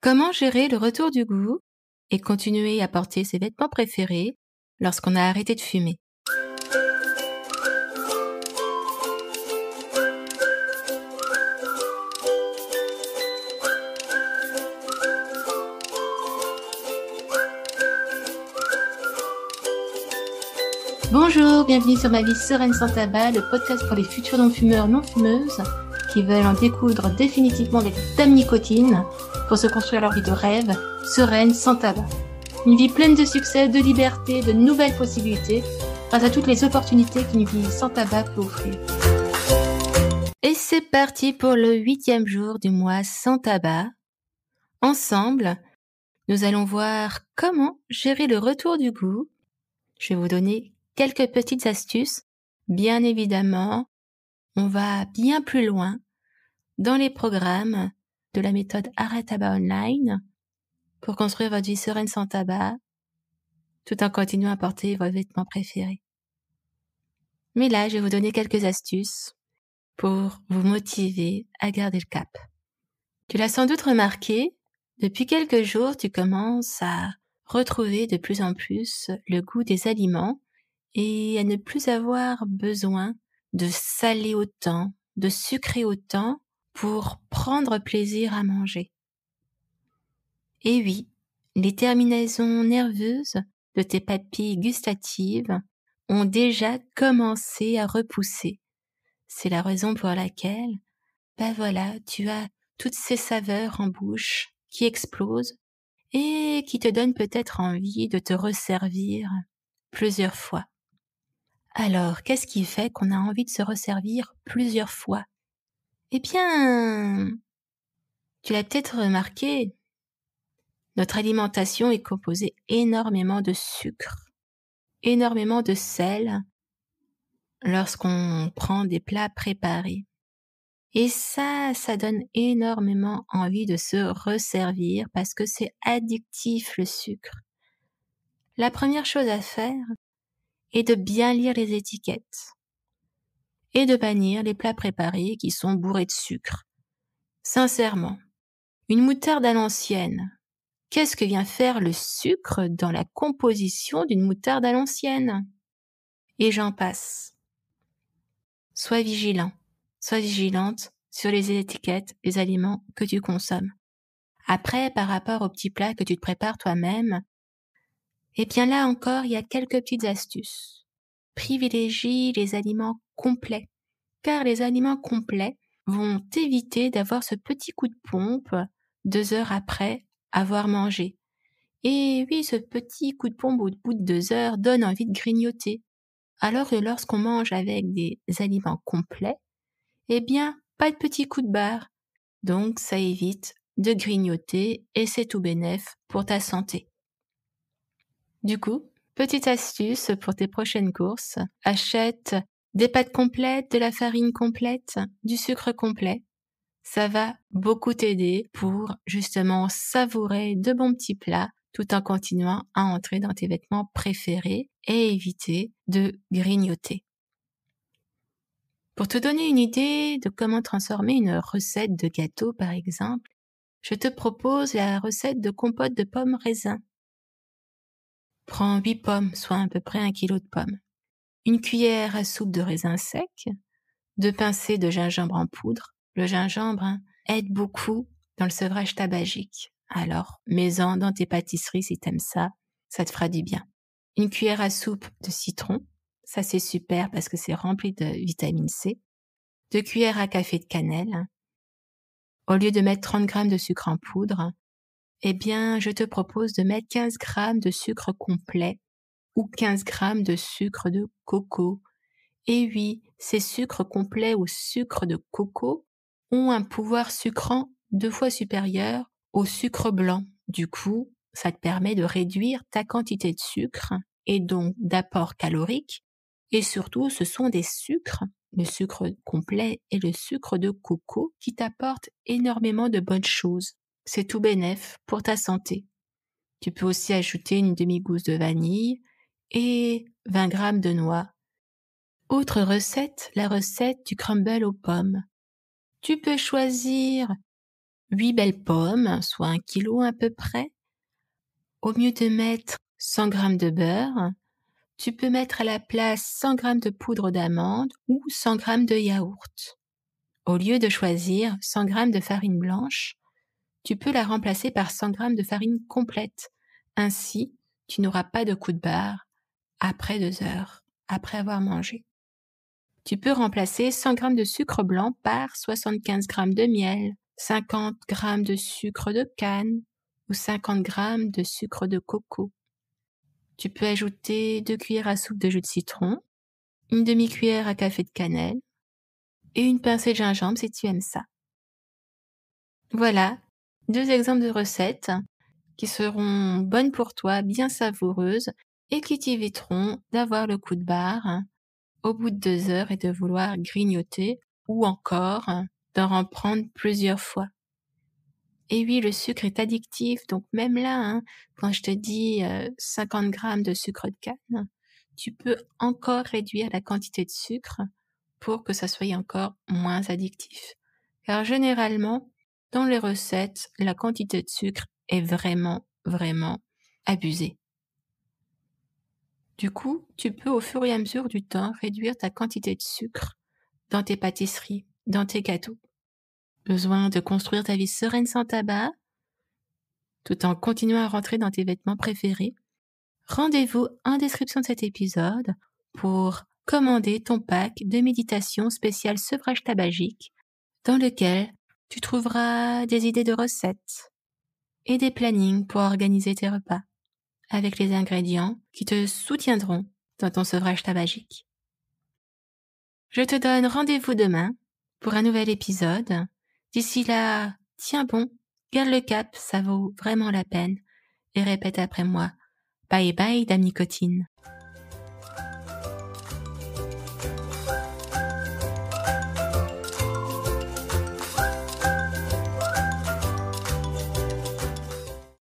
Comment gérer le retour du goût et continuer à porter ses vêtements préférés lorsqu'on a arrêté de fumer? Bonjour, bienvenue sur Ma vie sereine sans tabac, le podcast pour les futurs non-fumeurs, non-fumeuses qui veulent en découdre définitivement des dames nicotine pour se construire leur vie de rêve, sereine, sans tabac. Une vie pleine de succès, de liberté, de nouvelles possibilités grâce à toutes les opportunités qu'une vie sans tabac peut offrir. Et c'est parti pour le 8e jour du mois sans tabac. Ensemble, nous allons voir comment gérer le retour du goût. Je vais vous donner quelques petites astuces. Bien évidemment, on va bien plus loin dans les programmes de la méthode Arrête Tabac Online pour construire votre vie sereine sans tabac, tout en continuant à porter vos vêtements préférés. Mais là, je vais vous donner quelques astuces pour vous motiver à garder le cap. Tu l'as sans doute remarqué, depuis quelques jours, tu commences à retrouver de plus en plus le goût des aliments et à ne plus avoir besoin de saler autant, de sucrer autant pour prendre plaisir à manger. Et oui, les terminaisons nerveuses de tes papilles gustatives ont déjà commencé à repousser. C'est la raison pour laquelle, tu as toutes ces saveurs en bouche qui explosent et qui te donnent peut-être envie de te resservir plusieurs fois. Alors, qu'est-ce qui fait qu'on a envie de se resservir plusieurs fois? Eh bien, tu l'as peut-être remarqué, notre alimentation est composée énormément de sucre, énormément de sel lorsqu'on prend des plats préparés. Et ça donne énormément envie de se resservir parce que c'est addictif le sucre. La première chose à faire est de bien lire les étiquettes et de bannir les plats préparés qui sont bourrés de sucre. Sincèrement, une moutarde à l'ancienne, qu'est-ce que vient faire le sucre dans la composition d'une moutarde à l'ancienne? Et j'en passe. Sois vigilant, sois vigilante sur les étiquettes des aliments que tu consommes. Après, par rapport aux petits plats que tu te prépares toi-même, eh bien là encore, il y a quelques petites astuces. Privilégie les aliments complets, car les aliments complets vont t'éviter d'avoir ce petit coup de pompe 2 heures après avoir mangé. Et oui, ce petit coup de pompe au bout de 2 heures donne envie de grignoter. Alors que lorsqu'on mange avec des aliments complets, eh bien, pas de petit coup de barre. Donc, ça évite de grignoter et c'est tout bénef pour ta santé. Du coup, petite astuce pour tes prochaines courses, achète des pâtes complètes, de la farine complète, du sucre complet. Ça va beaucoup t'aider pour justement savourer de bons petits plats tout en continuant à entrer dans tes vêtements préférés et éviter de grignoter. Pour te donner une idée de comment transformer une recette de gâteau par exemple, je te propose la recette de compote de pommes raisin. Prends 8 pommes, soit à peu près 1 kg de pommes, une cuillère à soupe de raisin sec, 2 pincées de gingembre en poudre. Le gingembre aide beaucoup dans le sevrage tabagique. Alors, mets-en dans tes pâtisseries si t'aimes ça, ça te fera du bien. Une cuillère à soupe de citron, ça c'est super parce que c'est rempli de vitamine C. 2 cuillères à café de cannelle. Au lieu de mettre 30 grammes de sucre en poudre, eh bien, je te propose de mettre 15 grammes de sucre complet ou 15 grammes de sucre de coco. Et oui, ces sucres complets ou sucre de coco ont un pouvoir sucrant 2 fois supérieur au sucre blanc. Du coup, ça te permet de réduire ta quantité de sucre et donc d'apport calorique. Et surtout, ce sont des sucres, le sucre complet et le sucre de coco, qui t'apportent énormément de bonnes choses. C'est tout bénef pour ta santé. Tu peux aussi ajouter une demi-gousse de vanille et 20 grammes de noix. Autre recette, la recette du crumble aux pommes. Tu peux choisir 8 belles pommes, soit 1 kilo à peu près. Au lieu de mettre 100 g de beurre, tu peux mettre à la place 100 g de poudre d'amande ou 100 g de yaourt. Au lieu de choisir 100 g de farine blanche, tu peux la remplacer par 100 g de farine complète. Ainsi, tu n'auras pas de coup de barre après 2 heures, après avoir mangé. Tu peux remplacer 100 g de sucre blanc par 75 g de miel, 50 g de sucre de canne ou 50 g de sucre de coco. Tu peux ajouter 2 cuillères à soupe de jus de citron, une demi-cuillère à café de cannelle et une pincée de gingembre si tu aimes ça. Voilà, 2 exemples de recettes qui seront bonnes pour toi, bien savoureuses et qui t'éviteront d'avoir le coup de barre au bout de 2 heures et de vouloir grignoter ou encore d'en reprendre plusieurs fois. Et oui, le sucre est addictif, donc même là, quand je te dis 50 g de sucre de canne, tu peux encore réduire la quantité de sucre pour que ça soit encore moins addictif. Car généralement, dans les recettes, la quantité de sucre est vraiment, vraiment abusée. Du coup, tu peux au fur et à mesure du temps réduire ta quantité de sucre dans tes pâtisseries, dans tes gâteaux. Besoin de construire ta vie sereine sans tabac, tout en continuant à rentrer dans tes vêtements préférés? Rendez-vous en description de cet épisode pour commander ton pack de méditation spécial sevrage tabagique dans lequel tu trouveras des idées de recettes et des plannings pour organiser tes repas avec les ingrédients qui te soutiendront dans ton sevrage tabagique. Je te donne rendez-vous demain pour un nouvel épisode. D'ici là, tiens bon, garde le cap, ça vaut vraiment la peine. Et répète après moi. Bye bye, Dame Nicotine.